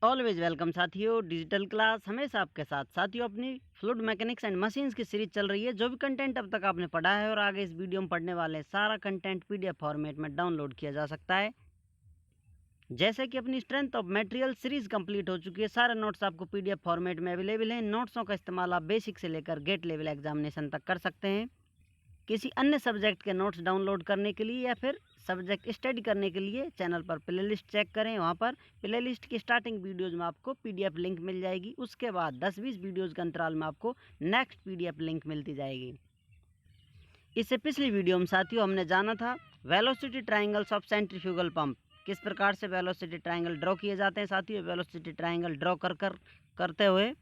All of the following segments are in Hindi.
ऑलवेज वेलकम साथियों, डिजिटल क्लास हमेशा आपके साथ। साथियों, अपनी फ्लूइड मैकेनिक्स एंड मशीन्स की सीरीज चल रही है। जो भी कंटेंट अब तक आपने पढ़ा है और आगे इस वीडियो में पढ़ने वाले हैं, सारा कंटेंट पीडीएफ फॉर्मेट में डाउनलोड किया जा सकता है। जैसे कि अपनी strength of material series complete हो चुकी है, सारे नोट्स आपको पीडीएफ फॉर्मेट में अवेलेबल हैं। नोट्सों का इस्तेमाल आप बेसिक से लेकर गेट लेवल एग्जामिनेशन तक कर सकते हैं। किसी अन्य सब्जेक्ट के नोट्स डाउनलोड करने के लिए या फिर सब्जेक्ट स्टडी करने के लिए चैनल पर प्लेलिस्ट चेक करें। वहाँ पर प्लेलिस्ट की स्टार्टिंग वीडियोज़ में आपको पीडीएफ लिंक मिल जाएगी। उसके बाद 10-20 वीडियोज़ के अंतराल में आपको नेक्स्ट पीडीएफ लिंक मिलती जाएगी। इससे पिछली वीडियो में साथियों हमने जाना था velocity triangles of centrifugal pump, किस प्रकार से वेलोसिटी ट्रायंगल ड्रॉ किए जाते हैं। साथियों, वेलोसिटी ट्रायंगल ड्रॉ करते हुए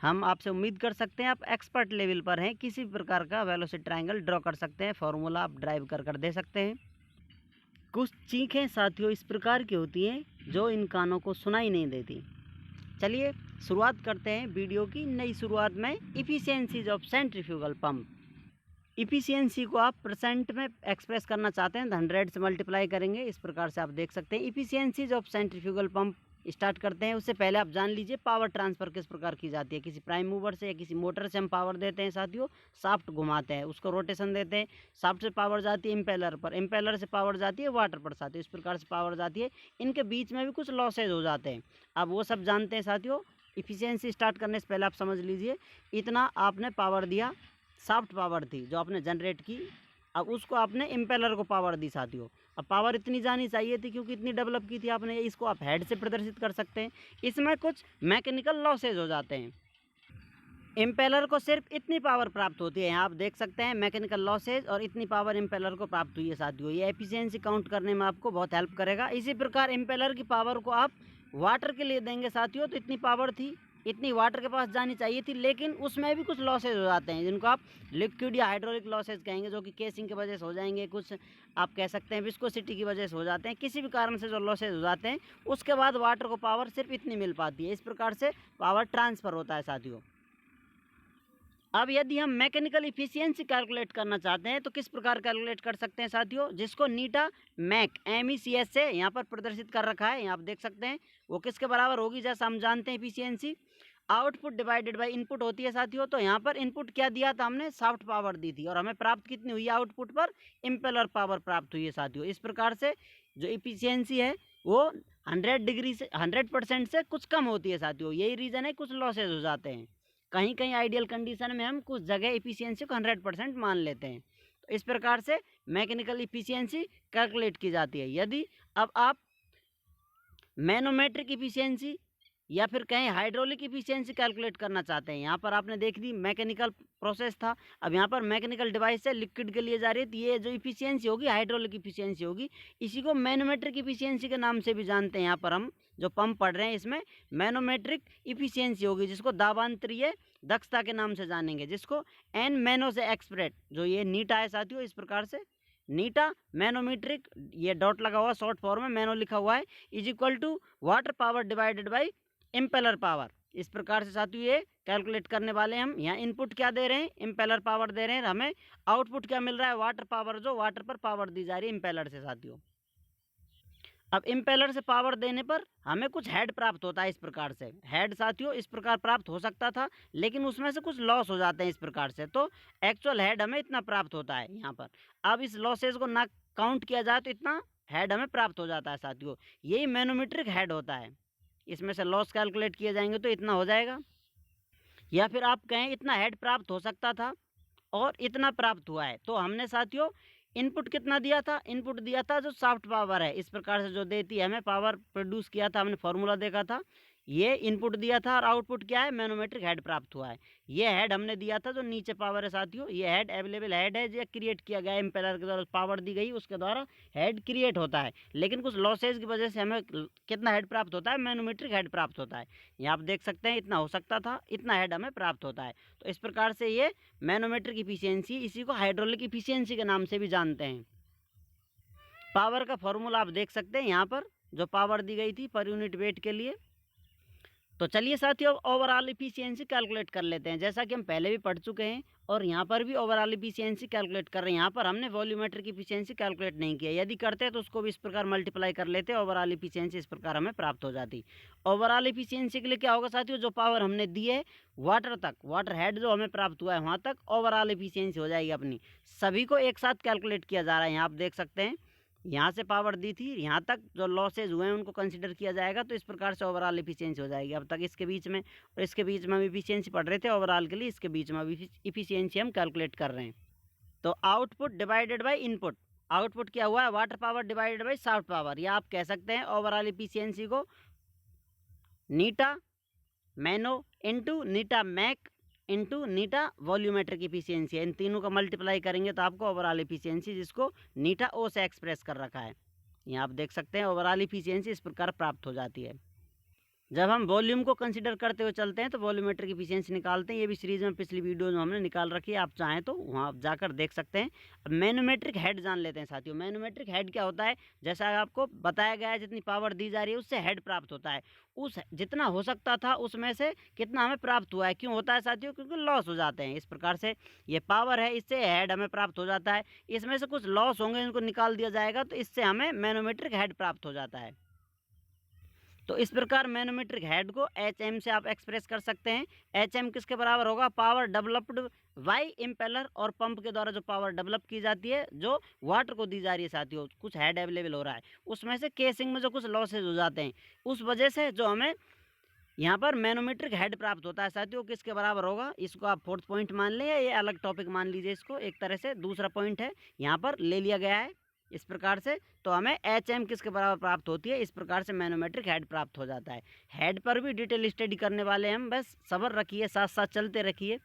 हम आपसे उम्मीद कर सकते हैं आप एक्सपर्ट लेवल पर हैं, किसी भी प्रकार का वेलोसिटी ट्रायंगल ड्रॉ कर सकते हैं। फॉर्मूला आप ड्राइव कर दे सकते हैं। कुछ चीखें साथियों इस प्रकार की होती हैं जो इन कानों को सुनाई नहीं देती। चलिए शुरुआत करते हैं वीडियो की नई शुरुआत में efficiencies of centrifugal pump. Efficiency को आप परसेंट में एक्सप्रेस करना चाहते हैं तो 100 से मल्टीप्लाई करेंगे। इस प्रकार से आप देख सकते हैं efficiencies of centrifugal pump. Start करते हैं। उससे पहले आप जान लीजिए पावर ट्रांसफ़र किस प्रकार की जाती है। किसी प्राइम मूवर से या किसी मोटर से हम पावर देते हैं साथियों, शाफ्ट घुमाते हैं, उसको रोटेशन देते हैं। शाफ्ट से पावर जाती है इम्पेलर पर, इम्पेलर से पावर जाती है वाटर पर साथियों। इस प्रकार से पावर जाती है। इनके बीच में भी कुछ लॉसेज हो जाते हैं, अब वो सब जानते हैं साथियों। इफिशियंसी स्टार्ट करने से पहले आप समझ लीजिए, इतना आपने पावर दिया, शाफ्ट पावर थी जो आपने जनरेट की, अब उसको आपने इम्पेलर को पावर दी साथियों। अब पावर इतनी जानी चाहिए थी क्योंकि इतनी डेवलप की थी आपने, इसको आप हेड से प्रदर्शित कर सकते हैं। इसमें कुछ मैकेनिकल लॉसेज हो जाते हैं। इम्पेलर को सिर्फ इतनी पावर प्राप्त होती है, यहाँ आप देख सकते हैं मैकेनिकल लॉसेज, और इतनी पावर इम्पेलर को प्राप्त हुई है साथियों। ये एफिशिएंसी काउंट करने में आपको बहुत हेल्प करेगा। इसी प्रकार इम्पेलर की पावर को आप वाटर के लिए देंगे साथियों, तो इतनी पावर थी, इतनी वाटर के पास जानी चाहिए थी, लेकिन उसमें भी कुछ लॉसेज हो जाते हैं जिनको आप लिक्विड या हाइड्रोलिक लॉसेज कहेंगे, जो कि केसिंग की वजह से हो जाएंगे। कुछ आप कह सकते हैं विस्कोसिटी की वजह से हो जाते हैं। किसी भी कारण से जो लॉसेज हो जाते हैं, उसके बाद वाटर को पावर सिर्फ इतनी मिल पाती है। इस प्रकार से पावर ट्रांसफ़र होता है साथियों। अब यदि हम मैकेनिकल इफिशियंसी कैलकुलेट करना चाहते हैं तो किस प्रकार कैलकुलेट कर सकते हैं साथियों, जिसको नीटा मैक MECS से यहाँ पर प्रदर्शित कर रखा है, यहाँ आप देख सकते हैं। वो किसके बराबर होगी, जैसा हम जानते हैं efficiency output divided by input होती है साथियों। तो यहाँ पर इनपुट क्या दिया था हमने, शाफ्ट पावर दी थी, और हमें प्राप्त कितनी हुई आउटपुट पर, इम्पेलर पावर प्राप्त हुई है साथियों। इस प्रकार से जो इफिशियंसी है वो 100 डिग्री से 100% से कुछ कम होती है साथियों। यही रीज़न है कुछ लॉसेज हो जाते हैं। कहीं कहीं आइडियल कंडीशन में हम कुछ जगह इफिशियंसी को 100% मान लेते हैं। तो इस प्रकार से मैकेनिकल इफिशियंसी कैलकुलेट की जाती है। यदि अब आप मैनोमेट्रिक इफिशियंसी या फिर कहीं हाइड्रोलिक इफिशियंसी कैलकुलेट करना चाहते हैं, यहाँ पर आपने देख ली मैकेनिकल प्रोसेस था, अब यहाँ पर मैकेनिकल डिवाइस से लिक्विड के लिए जा रही है, तो ये जो इफिशियंसी होगी हाइड्रोलिक इफिशियंसी होगी। इसी को मैनोमेट्रिक इफिशियंसी के नाम से भी जानते हैं। यहाँ पर हम जो पंप पढ़ रहे हैं इसमें मैनोमेट्रिक इफिशियंसी होगी, जिसको दाबांतरीय दक्षता के नाम से जानेंगे, जिसको एन मैनो से एक्सप्रेस, जो ये नीटा है साथियों। इस प्रकार से नीटा मैनोमेट्रिक, ये डॉट लगा हुआ शॉर्ट फॉर्म में, मैनो लिखा हुआ है, is equal to water power divided by impeller power. इस प्रकार से साथियों ये कैलकुलेट करने वाले हम। यहाँ इनपुट क्या दे रहे हैं, इम्पेलर पावर दे रहे हैं, हमें आउटपुट क्या मिल रहा है, वाटर पावर, जो वाटर पर पावर दी जा रही है इम्पेलर से साथियों। अब इम्पेलर से पावर देने पर हमें कुछ हेड प्राप्त होता है। इस प्रकार से हेड साथियों इस प्रकार प्राप्त हो सकता था, लेकिन उसमें से कुछ लॉस हो जाते हैं इस प्रकार से, तो एक्चुअल हेड हमें इतना प्राप्त होता है यहाँ पर। अब इस लॉसेज को ना काउंट किया जाए तो इतना हेड हमें प्राप्त हो जाता है साथियों। यही मैनोमेट्रिक हेड होता है। इसमें से लॉस कैलकुलेट किए जाएंगे तो इतना हो जाएगा। या फिर आप कहें इतना हेड प्राप्त हो सकता था और इतना प्राप्त हुआ है, तो हमने साथियों इनपुट कितना दिया था, इनपुट दिया था जो शाफ्ट पावर है, इस प्रकार से जो देती है हमें पावर प्रोड्यूस किया था, हमने फॉर्मूला देखा था। ये इनपुट दिया था और आउटपुट क्या है, मैनोमेट्रिक हेड प्राप्त हुआ है। ये हेड हमने दिया था जो नीचे पावर है साथियों। ये हेड अवेलेबल हेड है जो क्रिएट किया गया है, इम्पेलर के द्वारा पावर दी गई, उसके द्वारा हेड क्रिएट होता है। लेकिन कुछ लॉसेज की वजह से हमें कितना हेड प्राप्त होता है, मैनोमेट्रिक हेड प्राप्त होता है। यहाँ आप देख सकते हैं इतना हो सकता था, इतना हेड हमें प्राप्त होता है। तो इस प्रकार से ये मैनोमेट्रिक इफिशियंसी, इसी को हाइड्रोलिक इफिशियंसी के नाम से भी जानते हैं। पावर का फॉर्मूला आप देख सकते हैं यहाँ पर, जो पावर दी गई थी पर यूनिट वेट के लिए, तो चलिए साथियों ओवरऑल इफिशियंसी कैलकुलेट कर लेते हैं। जैसा कि हम पहले भी पढ़ चुके हैं और यहाँ पर भी ओवरऑल इफिशियंसी कैलकुलेट कर रहे हैं। यहाँ पर हमने वॉल्यूमेट्रिक इफिशियंसी कैलकुलेट नहीं किया, यदि करते हैं तो उसको भी इस प्रकार मल्टीप्लाई कर लेते हैं, ओवरऑल इफिशियंसी इस प्रकार हमें प्राप्त हो जाती। ओवरऑल इफिशियंसी के लिए क्या होगा साथियों, जो पावर हमने दी है वाटर तक, वाटर हेड जो हमें प्राप्त हुआ है वहाँ तक ओवरऑल इफिशियंसी हो जाएगी अपनी। सभी को एक साथ कैलकुलेट किया जा रहा है। यहाँ आप देख सकते हैं यहाँ से पावर दी थी, यहाँ तक जो लॉसेज हुए हैं उनको कंसिडर किया जाएगा, तो इस प्रकार से ओवरऑल इफिशियंसी हो जाएगी। अब तक इसके बीच में और इसके बीच में हम इफिशियंसी पढ़ रहे थे ओवरऑल के लिए, इसके बीच में अभी इफिशियंसी हम कैलकुलेट कर रहे हैं। तो output divided by input, output क्या हुआ है, water power divided by soft power, या आप कह सकते हैं ओवरऑल इफिशियंसी को नीटा मैनो इंटू नीटा मैक इंटू नीटा वॉल्यूमेट्रिक इफिशियंसी है। इन तीनों का मल्टीप्लाई करेंगे तो आपको ओवरऑल इफिशियंसी, जिसको नीटा ओ से एक्सप्रेस कर रखा है, यहाँ आप देख सकते हैं ओवरऑल इफिशियंसी इस प्रकार प्राप्त हो जाती है। जब हम वॉल्यूम को कंसीडर करते हुए चलते हैं तो वॉल्यूमेट्रिक इफिशियंसी निकालते हैं। ये भी सीरीज में पिछली वीडियो में हमने निकाल रखी है, आप चाहें तो वहाँ जाकर देख सकते हैं। अब मैनोमेट्रिक हेड जान लेते हैं साथियों। मैनोमेट्रिक हेड क्या होता है, जैसा आपको बताया गया है जितनी पावर दी जा रही है उससे हेड प्राप्त होता है। उस जितना हो सकता था उसमें से कितना हमें प्राप्त हुआ है। क्यों होता है साथियों, क्योंकि लॉस हो जाते हैं। इस प्रकार से ये पावर है, इससे हेड हमें प्राप्त हो जाता है। इसमें से कुछ लॉस होंगे, इनको निकाल दिया जाएगा तो इससे हमें मैनोमेट्रिक हेड प्राप्त हो जाता है। तो इस प्रकार मैनोमेट्रिक हेड को एच एम से आप एक्सप्रेस कर सकते हैं। एच एम किसके बराबर होगा, पावर डेवलप्ड बाई इम्पेलर और पंप के द्वारा जो पावर डेवलप की जाती है, जो वाटर को दी जा रही है साथियों, कुछ हेड अवेलेबल हो रहा है, उसमें से केसिंग में जो कुछ लॉसेज हो जाते हैं, उस वजह से जो हमें यहाँ पर मैनोमेट्रिक हेड प्राप्त होता है साथियों, किसके बराबर होगा, इसको आप फोर्थ पॉइंट मान लें या ये अलग टॉपिक मान लीजिए, इसको एक तरह से दूसरा पॉइंट है यहाँ पर ले लिया गया है इस प्रकार से। तो हमें एच एम किसके बराबर प्राप्त होती है, इस प्रकार से मैनोमेट्रिक हेड प्राप्त हो जाता है। हेड पर भी डिटेल स्टडी करने वाले हम, बस सब्र रखिए, साथ साथ चलते रखिए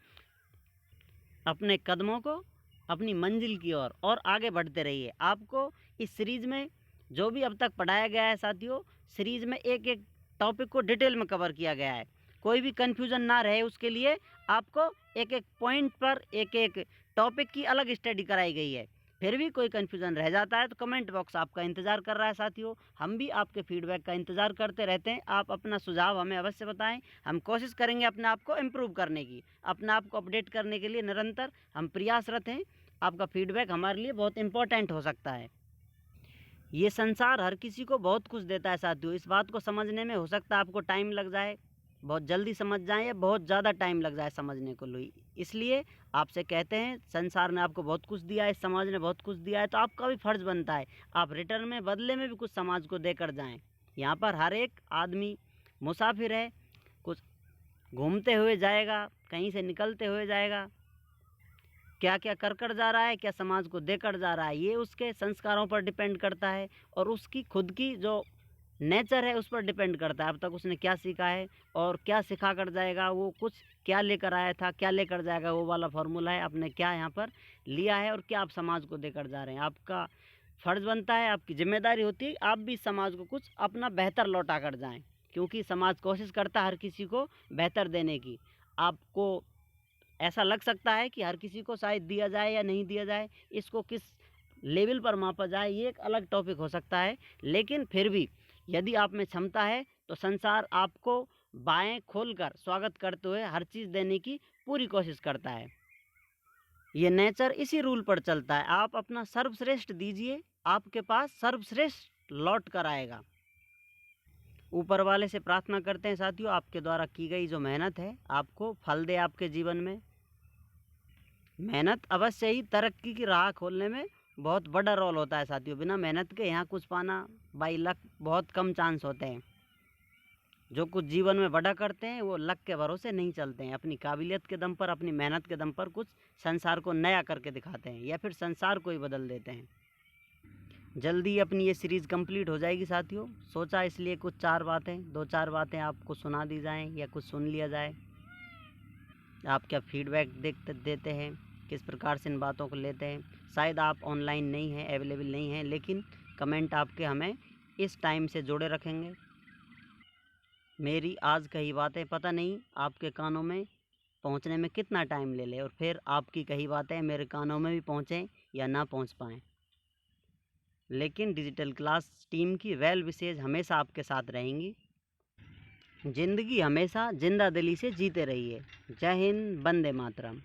अपने कदमों को अपनी मंजिल की ओर और आगे बढ़ते रहिए। आपको इस सीरीज़ में जो भी अब तक पढ़ाया गया है साथियों, सीरीज़ में एक एक टॉपिक को डिटेल में कवर किया गया है। कोई भी कन्फ्यूज़न ना रहे उसके लिए आपको एक एक पॉइंट पर एक एक टॉपिक की अलग स्टडी कराई गई है। फिर भी कोई कन्फ्यूज़न रह जाता है तो कमेंट बॉक्स आपका इंतज़ार कर रहा है साथियों। हम भी आपके फीडबैक का इंतज़ार करते रहते हैं। आप अपना सुझाव हमें अवश्य बताएं, हम कोशिश करेंगे अपने आप को इम्प्रूव करने की, अपने आप को अपडेट करने के लिए निरंतर हम प्रयासरत हैं। आपका फीडबैक हमारे लिए बहुत इम्पोर्टेंट हो सकता है। ये संसार हर किसी को बहुत कुछ देता है साथियों, इस बात को समझने में हो सकता है आपको टाइम लग जाए, बहुत जल्दी समझ जाएं या बहुत ज़्यादा टाइम लग जाए समझने को लिए। इसलिए आपसे कहते हैं संसार ने आपको बहुत कुछ दिया है, समाज ने बहुत कुछ दिया है, तो आपका भी फ़र्ज़ बनता है आप रिटर्न में बदले में भी कुछ समाज को देकर जाएं। यहाँ पर हर एक आदमी मुसाफिर है, कुछ घूमते हुए जाएगा, कहीं से निकलते हुए जाएगा, क्या क्या कर कर जा रहा है, क्या समाज को देकर जा रहा है, ये उसके संस्कारों पर डिपेंड करता है और उसकी खुद की जो नेचर है उस पर डिपेंड करता है। अब तक उसने क्या सीखा है और क्या सिखा कर जाएगा, वो कुछ क्या लेकर आया था, क्या लेकर जाएगा, वो वाला फार्मूला है। आपने क्या यहाँ पर लिया है और क्या आप समाज को देकर जा रहे हैं। आपका फ़र्ज़ बनता है, आपकी जिम्मेदारी होती है, आप भी समाज को कुछ अपना बेहतर लौटा कर जाएँ, क्योंकि समाज कोशिश करता है हर किसी को बेहतर देने की। आपको ऐसा लग सकता है कि हर किसी को शायद दिया जाए या नहीं दिया जाए, इसको किस लेवल पर मापा जाए ये एक अलग टॉपिक हो सकता है, लेकिन फिर भी यदि आप में क्षमता है तो संसार आपको बाएं खोलकर स्वागत करते हुए हर चीज़ देने की पूरी कोशिश करता है। ये नेचर इसी रूल पर चलता है, आप अपना सर्वश्रेष्ठ दीजिए, आपके पास सर्वश्रेष्ठ लौट कर आएगा। ऊपर वाले से प्रार्थना करते हैं साथियों, आपके द्वारा की गई जो मेहनत है आपको फल दे आपके जीवन में। मेहनत अवश्य ही तरक्की की राह खोलने में बहुत बड़ा रोल होता है साथियों। बिना मेहनत के यहाँ कुछ पाना बाई लक बहुत कम चांस होते हैं। जो कुछ जीवन में बड़ा करते हैं वो लक के भरोसे नहीं चलते हैं, अपनी काबिलियत के दम पर, अपनी मेहनत के दम पर कुछ संसार को नया करके दिखाते हैं या फिर संसार को ही बदल देते हैं। जल्दी अपनी ये सीरीज़ कंप्लीट हो जाएगी साथियों। सोचा इसलिए कुछ दो चार बातें आपको सुना दी जाएं या कुछ सुन लिया जाए। आप क्या फीडबैक देते हैं, किस प्रकार से इन बातों को लेते हैं। शायद आप ऑनलाइन नहीं हैं, अवेलेबल नहीं हैं, लेकिन कमेंट आपके हमें इस टाइम से जोड़े रखेंगे। मेरी आज कही बातें पता नहीं आपके कानों में पहुंचने में कितना टाइम ले ले, और फिर आपकी कही बातें मेरे कानों में भी पहुंचें या ना पहुंच पाएँ, लेकिन डिजिटल क्लास टीम की वेल विशेज़ हमेशा आपके साथ रहेंगी। ज़िंदगी हमेशा जिंदा दिली से जीते रहिए। जय हिंद, वंदे मातरम।